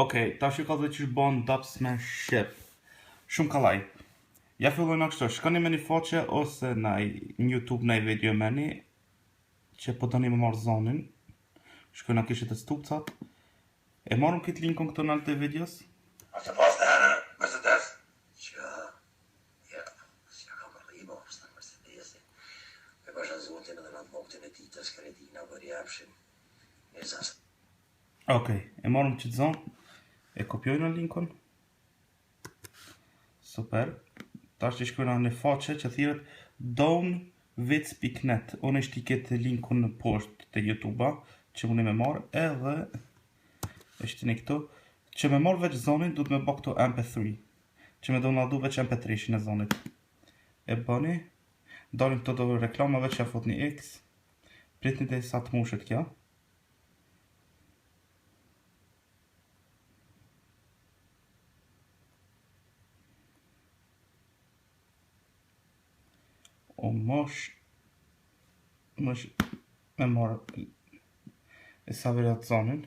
Okej, tash ju ka dhe që bon Dubs me Shqip. Shumë kalaj. Ja fillojnë kështu, shkoni me një faqe ose në YouTube në video me një që po doni me marrë zonin. Shkojnë në kishit e stupcat. E marrëm këtë linkon këto në altë të videos. Okej, e marrëm këtë zonë. E kopjojnë në linkon. Super. Tash që shkojnë në faqe që thiret downvids.net. Unë ishtë i këtë linkun në poshtë të YouTube-a që unë me marrë edhe ishtë një këtu që me marrë veç zonin du të me bë këtu MP3 që me downloadu veç MP3-shin e zonit. E bëni dalin këto do reklamave që a fot një X pritni dhe sa të mushet kja. O mosh me marrë e sa verja të zonin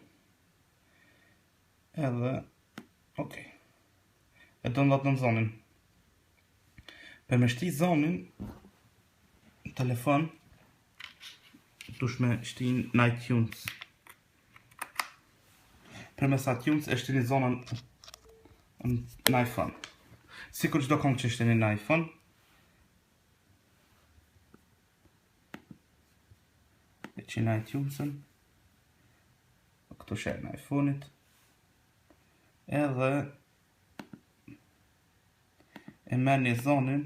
edhe okej e do në zonin për me shti zonin në telefon dush me shti në iTunes për mes iTunes e shti një zonën në iPhone si kur qdo kong që shti një në iPhone e që në iTunesën këto shërë në iPhone-it edhe e merë një zonin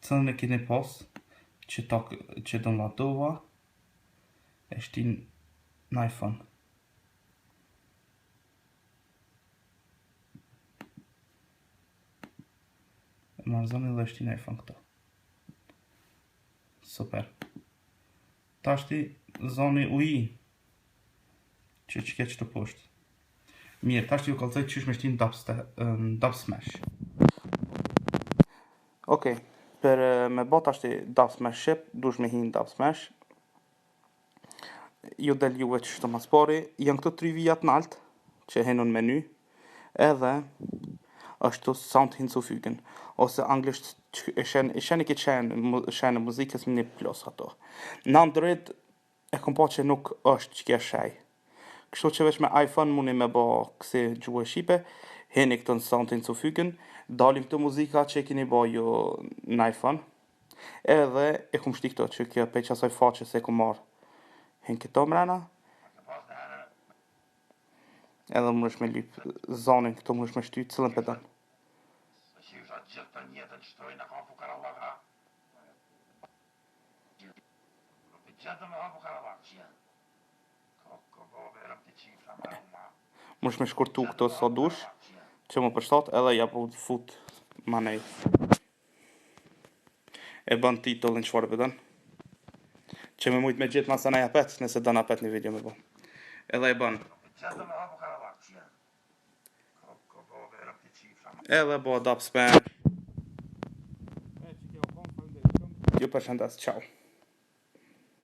cëllën e kini pos që do në latova e shtin në iPhone e marë zonin dhe shtin në iPhone këto super tashti zoni UI që ke që të poshtë. Mirë, tashti ju kalëzaj që me shtin Dubsmash. Okej, për me bot tashti Dubsmash Shqip, dush me hin Dubsmash. Ju del juve që shto mas pari, janë këto 3 vijat në altë, që henu në menu, edhe është sound hinzufügen, ose anglisht e sheni këtë shenë muzikës më një plus ato. Në Android e kom po që nuk është që kja shaj. Kështu që veç me iPhone mundi me bo kësi gjuhë shqipe, heni këtë në sound hinzufügen, dalin këtë muzika që e kini bo ju në iPhone, edhe e kom shti këto që kjo pe qasoj faqe se e kom marrë. Hen këto mrena, edhe më është me lypë zonin, këto më është me shty cilën pedan. Gjithë të njëtën qëtojnë në hafu karallaka. Gjithë me hafu karallaka. Më është me shkurtu këto so dush, që më përshtat edhe ja po fut manej. E bën titullin qëfar pëdën. Që me mujt me gjithë masa na japet, nëse dën apet një video me bo. Edhe e bën. Edhe bo Dubsmash. Ju përshëndes, ciao.